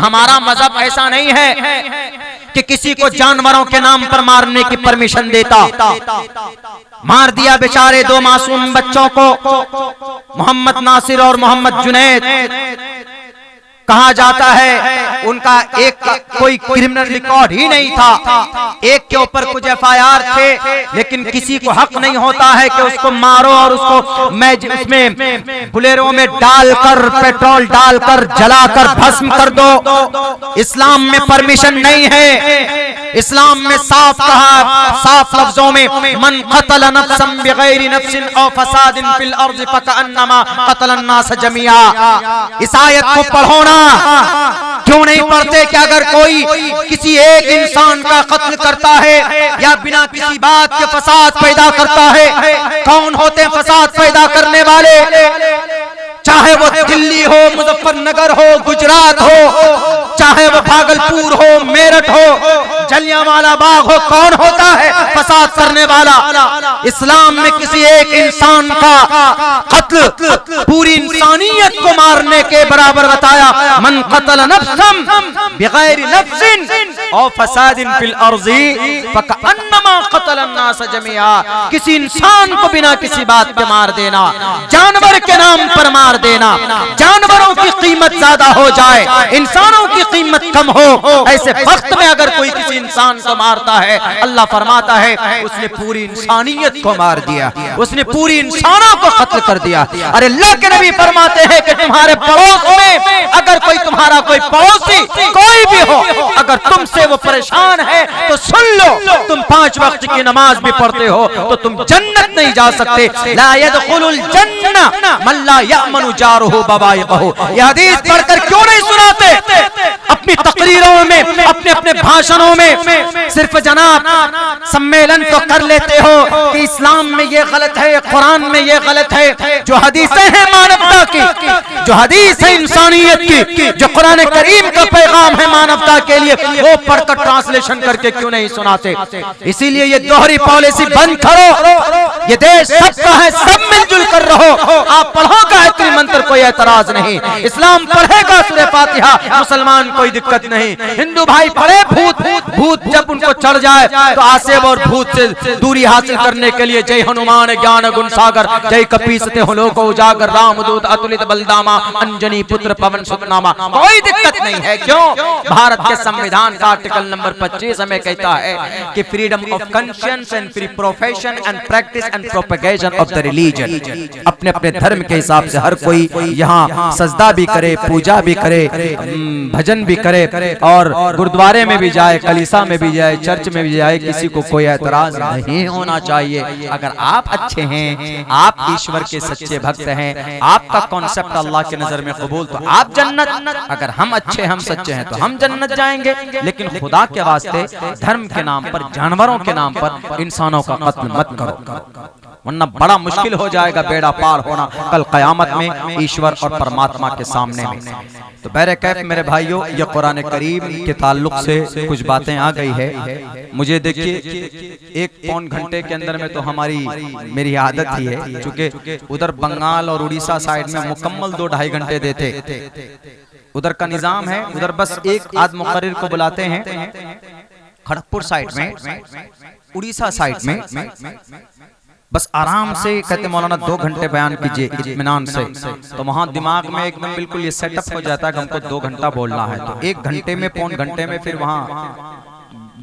हमारा मजहब ऐसा नहीं है कि किसी को जानवरों के नाम पर मारने की परमिशन देता। मार दिया बेचारे दो मासूम बच्चों को, मोहम्मद नासिर और मोहम्मद जुनैद। कहा जाता है उनका एक कोई क्रिमिनल रिकॉर्ड ही नहीं था, एक के ऊपर कुछ FIR थे, लेकिन किसी को हक नहीं होता है कि उसको मारो और उसको उसमें बुलेरो में डालकर पेट्रोल डालकर जलाकर भस्म कर दो। इस्लाम में परमिशन नहीं है। इस्लाम में साफ कहा, साफ लफ्जों में, मन क़तल नफ्सन बिग़ैरि नफ्सिन औ फ़सादिन फ़िल अर्ज़ि फ़कअन्नमा क़तल अन्नास जमीआ। इस आयत को पढ़ो ना, क्यों नहीं पढ़ते कि अगर कोई किसी एक इंसान का कत्ल करता है या बिना किसी बात के फसाद पैदा करता है, कौन होते हैं फसाद पैदा करने वाले? चाहे वो दिल्ली हो, मुजफ्फरनगर हो, गुजरात हो, चाहे वो भागलपुर हो, मेरठ हो, जलियांवाला बाग हो, कौन होता है फसाद करने वाला? इस्लाम में किसी एक इंसान का कत्ल पूरी इंसानियत को मारने के बराबर बताया। मन क़तल नफ्सन बिग़ैरि नफ्सिन औ फ़सादिन फ़िल अर्ज़ि फ़कअन्नमा क़तल अन्नास जमीआ। किसी इंसान को बिना किसी बात के मार देना, जानवर के नाम पर मार देना, जानवरों की कीमत ज्यादा हो जाए, इंसानों की कीमत कम हो, ऐसे वक्त में अगर कोई किसी इंसान को मारता है, अल्लाह फरमाता है उसने पूरी इंसानियत को मार दिया, उसने पूरी इंसानों को कत्ल कर दिया। अरे अल्लाह के नबी फरमाते हैं कि तुम्हारे पड़ोस में अगर कोई तुम्हारा कोई पड़ोसी कोई भी हो, अगर तुमसे वो परेशान है तो सुन लो, तुम 5 वक्त की नमाज भी पढ़ते हो तो तुम जन्नत नहीं जा सकते। ला यदखुलुल जन्नह मन ला यअमनु जारुहु बवाइक़हु। यह हदीस पढ़कर क्यों नहीं सुनाते? अपनी तकरीरों में, अपने अपने भाषणों में सिर्फ जनाब सम्मेलन तो कर लेते हो कि इस्लाम में ये गलत है, कुरान में ये गलत है। जो हदीसें हैं मानवता की, जो हदीस है इंसानियत की, जो कुरान करीम का पैगाम है मानवता के लिए, वो पढ़कर ट्रांसलेशन करके क्यों नहीं सुनाते? इसीलिए ये दोहरी पॉलिसी बंद करो। ये देश सबका है, सब मिलजुल कर रहो। आप पढ़ो गायत्री मंत्र, कोई एतराज नहीं। इस्लाम पढ़ेगा सूरह फातिहा, मुसलमान कोई दिक्कत नहीं। हिंदू भाई पढ़े भूत जब उनको चढ़ जाए तो आसेब और भूत से दूरी हासिल करने के लिए जय हनुमान ज्ञान गुण सागर, जय कपीसते हो लोको उजागर, रामदूत अतुलित बलदामा, अंजनी पुत्र पवन सुतनामा। कोई दिक्कत नहीं है। क्यों? भारत के संविधान का आर्टिकल नंबर 25 हमें कहता है कि freedom of conscience and free profession and practice and propagation of the religion. अपने अपने धर्म के हिसाब से हर कोई यहाँ सजदा भी करे, पूजा भी करे, भजन भी करे और गुरुद्वारे में भी जाए, कलीसा में भी जाए, चर्च में भी जाए, किसी को कोई एतराज नहीं होना चाहिए। अगर आप अच्छे हैं, आप ईश्वर के सच्चे भक्त हैं, आपका कॉन्सेप्ट अल्लाह के नजर में कबूल, तो आप जन्नत। अगर हम अच्छे, हम सच्चे हैं तो हम जन्नत जाएंगे। लेकिन खुदा के वास्ते धर्म के नाम पर, जानवरों के नाम पर इंसानों का कत्ल मत करो, वरना बड़ा मुश्किल हो जाएगा बेड़ा पार होना कल कयामत में ईश्वर और परमात्मा के सामने में। तो बहरे कैफ मेरे भाइयों, ये कुरान करीम के ताल्लुक से कुछ बातें आ गई है। मुझे देखिए 1 पौन घंटे के अंदर में तो मेरी आदत ही है, चूंकि उधर बंगाल और उड़ीसा साइड में मुकम्मल 2-2.5 घंटे देते, उधर का निजाम है। उधर बस एक आध मुकर्रिर को बुलाते हैं, खड़गपुर साइड में, उड़ीसा साइड में बस आराम से कहते मौलाना 2 घंटे बयान कीजिए इत्मीनान से। तो वहां दिमाग में एकदम बिल्कुल ये सेटअप हो जाता है कि हमको 2 घंटा बोलना है। तो 1 घंटे में, पौन घंटे में फिर वहां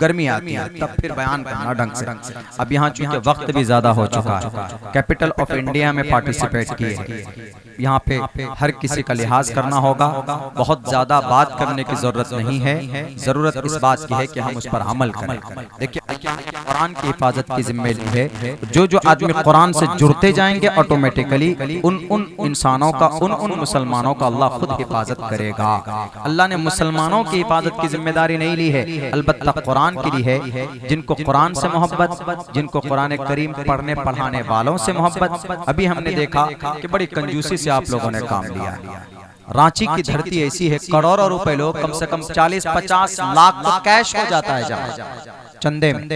गर्मी आती है, तब फिर बयान करना ढंग से। अब यहाँ चूंकि वक्त भी ज्यादा हो चुका है, कैपिटल ऑफ इंडिया में पार्टिसिपेट किए, यहाँ पे हर किसी का लिहाज करना होगा। बहुत ज्यादा बात करने की जरूरत नहीं है, जरूरत इस बात की है कि हम उस पर अमल करें। देखिए कुरान की हिफाजत की जिम्मेदारी है। जो आदमी कुरान से जुड़ते जाएंगे ऑटोमेटिकली उन इंसानों का, उन मुसलमानों का अल्लाह खुद हिफाजत करेगा। अल्लाह ने मुसलमानों की हिफाजत की जिम्मेदारी नहीं ली है, अलबत्ता कुरान के लिए है। जिनको कुरान से मोहब्बत, जिनको कुरान करीम पढ़ने पढ़ाने वालों से मोहब्बत। अभी हमने देखा कि बड़ी कंजूसी से आप लोगों ने काम लिया। रांची की धरती ऐसी है, करोड़ों रुपए लोग, कम से कम 40-50 लाख तो कैश हो जाता है जमा। चंदे में।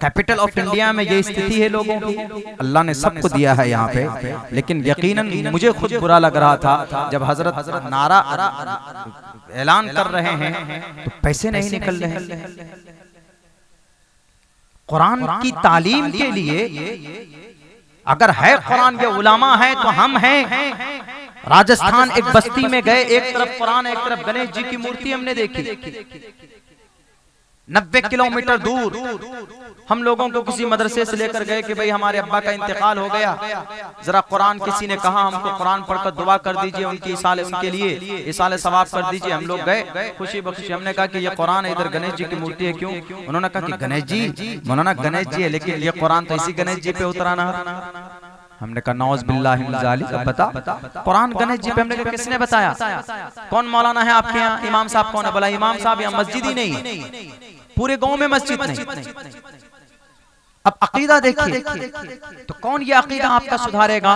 कैपिटल ऑफ इंडिया में ये स्थिति है लोगों की। अल्लाह ने सबको दिया है यहाँ पे, लेकिन यकीनन मुझे खुद बुरा लग रहा था जब हजरत नारा ऐलान कर रहे हैं तो पैसे नहीं निकल रहे हैं। कुरान की तालीम के लिए अगर है कुरान के उलामा है तो हम हैं। राजस्थान एक बस्ती में गए, एक तरफ कुरान एक तरफ गणेश जी की मूर्ति हमने देखी। 90 किलोमीटर दूर हम लोगों को किसी मदरसे से लेकर गए कि भाई हमारे अब्बा का इंतकाल हो गया, जरा कुरान, किसी ने कहा हमको कुरान पढ़कर दुआ कर दीजिए उनके लिए इसाले सवाब कर दीजिए। हम लोग गए खुशी बख्शी, हमने कहा कि ये कुरान है, इधर गणेश जी की मूर्ति है, क्यों? उन्होंने कहा कि गणेश जी, मौलाना गणेश जी है, लेकिन ये कुरान तो इसी गणेश जी पे उतराना। हमने कहा नौज बिल्लाहि मिन ज़ालिक, बता कुरान गणेश जी पे? हमने कहा किसने बताया? कौन मौलाना है आपके यहाँ? इमाम साहब कौन है? बोला इमाम साहब यहाँ मस्जिद ही नहीं, पूरे गांव में मस्जिद नहीं। अब अकीदा देखिए, तो कौन ये अकीदा आपका सुधारेगा?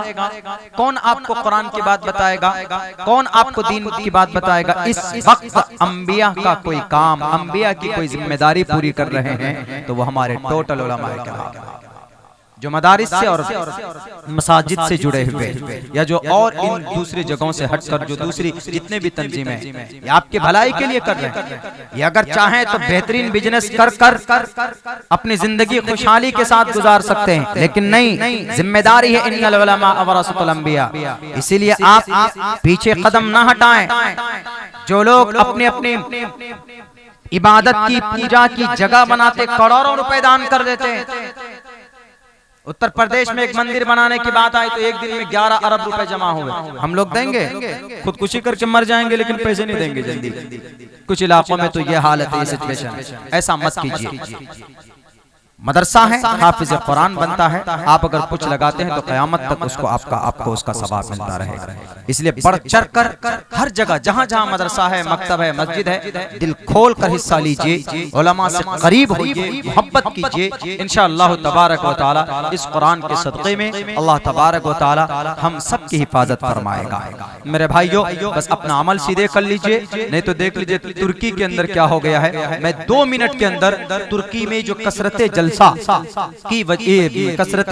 कौन आपको कुरान की बात बताएगा? कौन आपको दीन की बात बताएगा? इस वक्त अंबिया का कोई काम, अंबिया की कोई जिम्मेदारी पूरी कर रहे हैं तो वो हमारे टोटल उलमा किराम जो मदारिस से और मसाजिद से जुड़े हुए, या जो और इन दूसरी जगहों से हटकर जो दूसरी जितने भी तंजीमें ये आपके भलाई के लिए कर रहे हैं, ये अगर चाहें तो बेहतरीन बिजनेस कर अपनी जिंदगी खुशहाली के साथ गुजार सकते हैं, लेकिन नहीं, जिम्मेदारी है इन्नल उलमा वरसतुल अंबिया। इसीलिए आप पीछे कदम ना हटाएं। जो लोग अपने अपने इबादत की, पूजा की जगह बनाते करोड़ों रुपए दान कर देते हैं। उत्तर प्रदेश में एक मंदिर बनाने की बात आई तो एक दिन में 11 अरब रुपए जमा हुए। हम लोग देंगे? खुदकुशी करके मर जाएंगे लेकिन पैसे नहीं देंगे जल्दी। कुछ इलाकों में तो ये हालत है, ये सिचुएशन। ऐसा मत कीजिए। मदरसा है, हाफिज कुरान बनता है, आप अगर कुछ लगाते हैं तो क़यामत तक आपको उसका सवाब मिलता रहेगा। इसलिए बढ़ चढ़ कर हर जगह जहाँ जहाँ मदरसा है, मकतब है, मस्जिद है, दिल खोल कर हिस्सा लीजिए, उलमा से करीब होइए, मोहब्बत कीजिए। इंशाअल्लाह तबारक व तआला इस कुरान के सदक़े में अल्लाह तबारक व तआला हम सब की हिफाजत फरमाएगा। मेरे भाइयों, बस अपना अमल सीधे कर लीजिए, नहीं तो देख लीजिए तुर्की के अंदर क्या हो गया है। मैं 2 मिनट के अंदर तुर्की में जो कसरते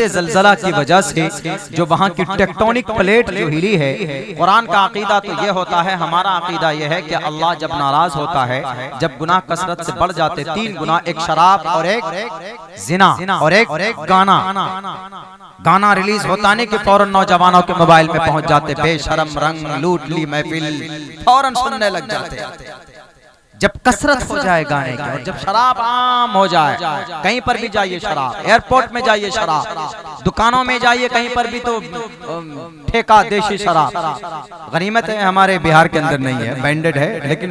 जलजला की वजह से जो वहाँ की टेक्टोनिक प्लेट जो हिली है, कुरान का अकीदा तो ये होता है, हमारा अकीदा ये है कि अल्लाह जब नाराज होता है, जब गुनाह कसरत से बढ़ जाते, 3 गुनाह, एक शराब और एक जिना और एक गाना रिलीज होताने के फौरन नौजवानों के मोबाइल में पहुंच जाते, बेशरम रंग लूट ली महफिल, फौरन सुनने लग जाते। जब कसरत हो जाए गाने की, और जब शराब आम हो जाए, कहीं पर भी जाइए शराब, एयरपोर्ट में जाइए शराब, दुकानों में जाइए, कहीं पर भी तो ठेका देशी शराब। गनीमत है हमारे बिहार के अंदर नहीं है, बैंडेड है, लेकिन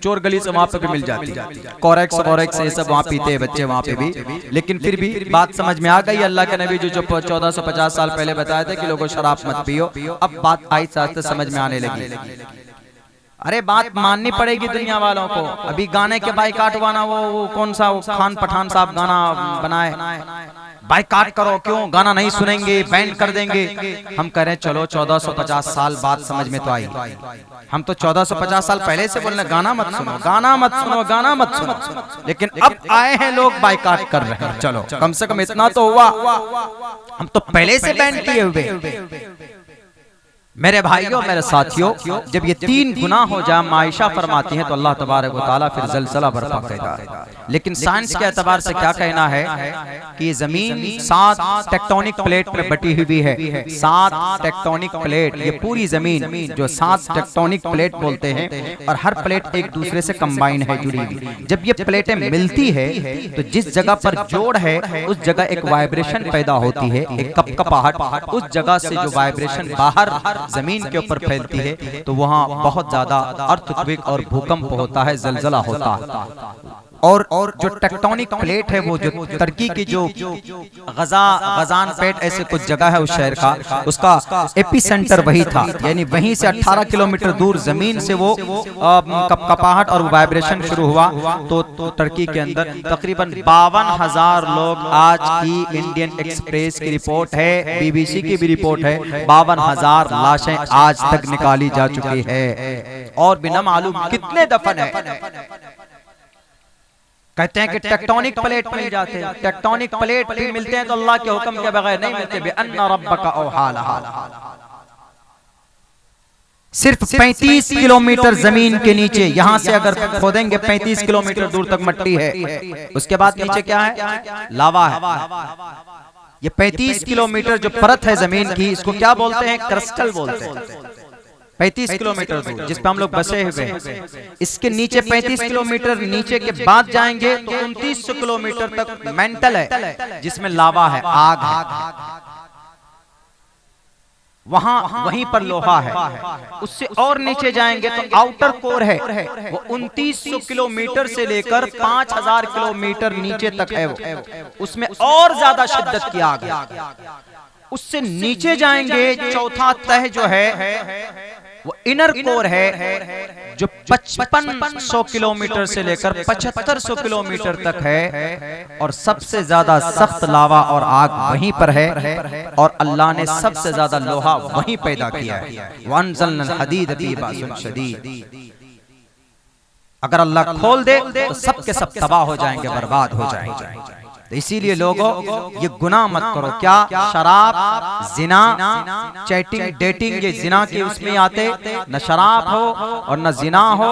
चोर गली से वहाँ पे भी मिल जाती है। कोरेक्स ये सब वहाँ पीते हैं बच्चे वहाँ पे भी, लेकिन फिर भी बात समझ में आ गई। अल्लाह के नबी जो 1450 साल पहले बताए थे कि लोगों शराब मत पियो, अब बात आहिस्ते आहिस्ते समझ में आने लगी। अरे बात माननी पड़ेगी दुनिया वालों को। अभी गाने के बाइकाट हुआ ना, वो कौन सा खान पठान साहब गाना बनाए, बाइकाट करो, क्यों? गाना नहीं सुनेंगे, बैन कर देंगे। हम कह रहे हैं चलो 1450 साल बाद समझ में तो आई। हम तो 1450 साल पहले से बोल रहे गाना मत सुनो, गाना मत सुनो, गाना मत सुनो, लेकिन अब आए हैं लोग बाइकाट कर रहे हैं। चलो कम से कम इतना तो हुआ, हम तो पहले से बैन किए हुए। मेरे भाइयों, मेरे साथियों, जब ये 3 गुनाह हो जाए, आयशा फरमाती हैं, तो अल्लाह तबारक व तआला फिर ज़लज़ला बर्पा करेगा। लेकिन साइंस के एतबार से क्या कहना है कि ये जमीन 7 टेक्टोनिक प्लेट में बटी हुई है। 7 टेक्टोनिक प्लेट, ये पूरी जमीन जो 7 टेक्टोनिक प्लेट बोलते हैं, और हर प्लेट एक दूसरे से कंबाइन है, जुड़ी हुई। जब ये प्लेटें मिलती है तो जिस जगह पर जोड़ है उस जगह एक वाइब्रेशन पैदा होती है, एक कपकपाहट। उस जगह से जो वाइब्रेशन बाहर जमीन के ऊपर फैलती है तो वहाँ बहुत ज्यादा अर्थक्वेक और भूकंप होता है, जलजला होता है। और जो टेक्टोनिक प्लेट है, वो जो तुर्की की जो गजान पेट ऐसे कुछ जगह है उस शहर का, उसका एपिसेंटर वही था, यानी वहीं से 18 किलोमीटर दूर जमीन से वो कपकपाहट और वाइब्रेशन शुरू हुआ। तो तुर्की के अंदर तकरीबन 52,000 लोग, आज की इंडियन एक्सप्रेस की रिपोर्ट है, BBC की भी रिपोर्ट है, 52,000 लाशें आज तक निकाली जा चुकी है, और बिना मालूम कितने दफन है। कहते हैं कि टेक्टोनिक प्लेट मिल जाते हैं, टेक्टोनिक प्लेट भी मिलते हैं तो अल्लाह के हुक्म के बगैर नहीं मिलते। बिअन्ना रब्बका औहा लहा, सिर्फ 35 किलोमीटर जमीन के नीचे, यहां से अगर खोदेंगे 35 किलोमीटर दूर तक मट्टी है, उसके बाद नीचे क्या है? लावा है। ये 35 किलोमीटर जो परत है जमीन की, इसको क्या बोलते हैं? क्रस्टल बोलते हैं। 35 किलोमीटर दूर जिस पे हम लोग बसे हुए हैं, इसके नीचे 35 किलोमीटर नीचे के बाद जाएंगे तो 2900 किलोमीटर तक मेंटल है, जिसमें लावा है, आग है। वहीं पर लोहा है। उससे और नीचे जाएंगे तो आउटर कोर है, वो 2900 किलोमीटर से लेकर 5000 किलोमीटर नीचे तक है वो, उसमें और ज्यादा शिद्दत की आग है। उससे नीचे जाएंगे, चौथा तह जो है वो इनर कोर है, जो 5500 किलोमीटर से लेकर 7500 किलोमीटर तक है, और सबसे ज्यादा सख्त लावा और आग वहीं पर है, और अल्लाह ने सबसे ज्यादा लोहा वहीं पैदा किया है। वअनज़लनल हदीद फी बासिन शदीद। अगर अल्लाह खोल दे तो सब के सब तबाह हो जाएंगे, बर्बाद हो जाएंगे। तो इसीलिए लोगों, ये गुनाह मत करो। क्या? शराब, जिना, चैटिंग, डेटिंग, ये जिना के उसमें आते। न शराब हो और न जिना हो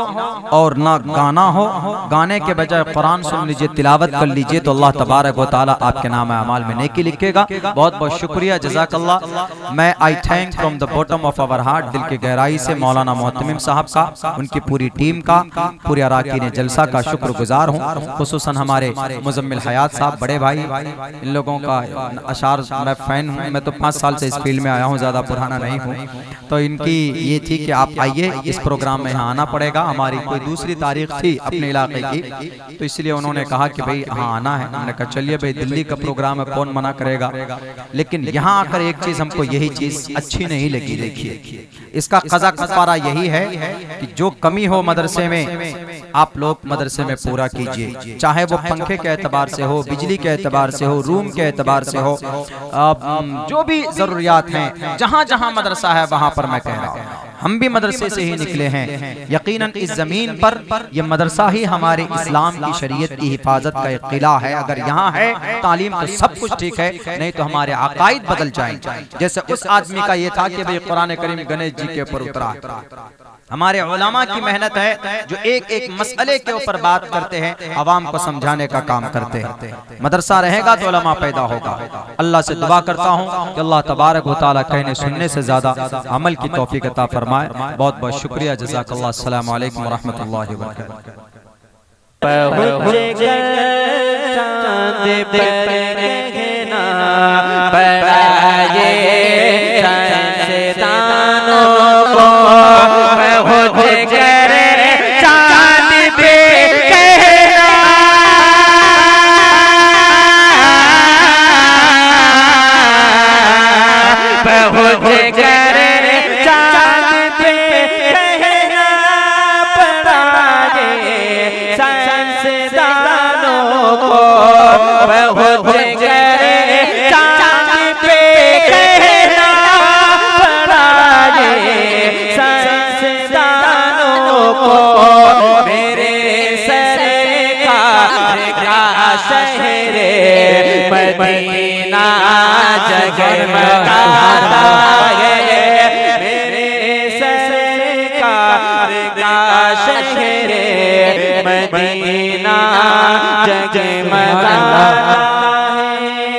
और न गाना हो। गाने के बजाय कुरान सुन लीजिए, तिलावत कर लीजिए, तो अल्लाह तबारक व तआला आपके नाम अमाल में नेकी लिखेगा। बहुत बहुत शुक्रिया, जज़ाकल्लाह। मैं I thank from the bottom of our heart, दिल की गहराई से मौलाना मोहतमिम साहब का, उनकी पूरी टीम का, पूरे अराकीन जलसा का शुक्रगुजार हूँ। खुसूसन हमारे मुजम्मिल हयात साहब, बड़े भाई, इन लोगों का अशार मैं फैन हूँ। मैं तो 5 साल से इस फील्ड में आया हूँ, ज्यादा पुराना नहीं हूँ। तो इनकी ये थी कि आप आइए, इस प्रोग्राम में यहाँ आना पड़ेगा। हमारी कोई दूसरी तारीख थी अपने इलाके की, तो इसलिए उन्होंने कहा कि भाई हाँ आना है। हमने कहा चलिए भाई, दिल्ली का प्रोग्राम है, कौन मना करेगा। लेकिन यहाँ आकर एक चीज हमको यही चीज अच्छी नहीं लगी। देखिए, इसका कज़ा कफ़ारा यही है कि जो कमी हो मदरसे में, आप लोग मदरसे में पूरा कीजिए। चाहे वो पंखे के एतबार से हो, बिजली के एतबार से हो, रूम के एतबार से हो, जो भी जरूरियात हैं, जहां जहां मदरसा है वहां पर मैं कह रहा हूं, हम भी मदरसे से ही निकले हैं। यकीनन इस जमीन पर यह मदरसा ही हमारे इस्लाम की शरीयत की हिफाजत का एक किला है। अगर यहाँ है तालीम तो सब कुछ ठीक है, नहीं तो हमारे अकायद बदल जाएंगे। जैसे उस आदमी का ये था कि भाई कुरान करीम गणेश जी के ऊपर उतरा। हमारे उलमा की मेहनत है, जो एक एक मसले के ऊपर बात करते हैं, अवाम को समझाने का काम करते हैं। मदरसा रहेगा तो उलमा पैदा होगा। अल्लाह से दुआ करता हूँ कि अल्लाह तबारक व तआला कहने सुनने से ज्यादा अमल की तौफीक अता फरमाए। बहुत बहुत शुक्रिया, जज़ाकल्लाह। अस्सलामु अलैकुम व रहमतुल्लाहि व बरकातहू। मदीना जगमगा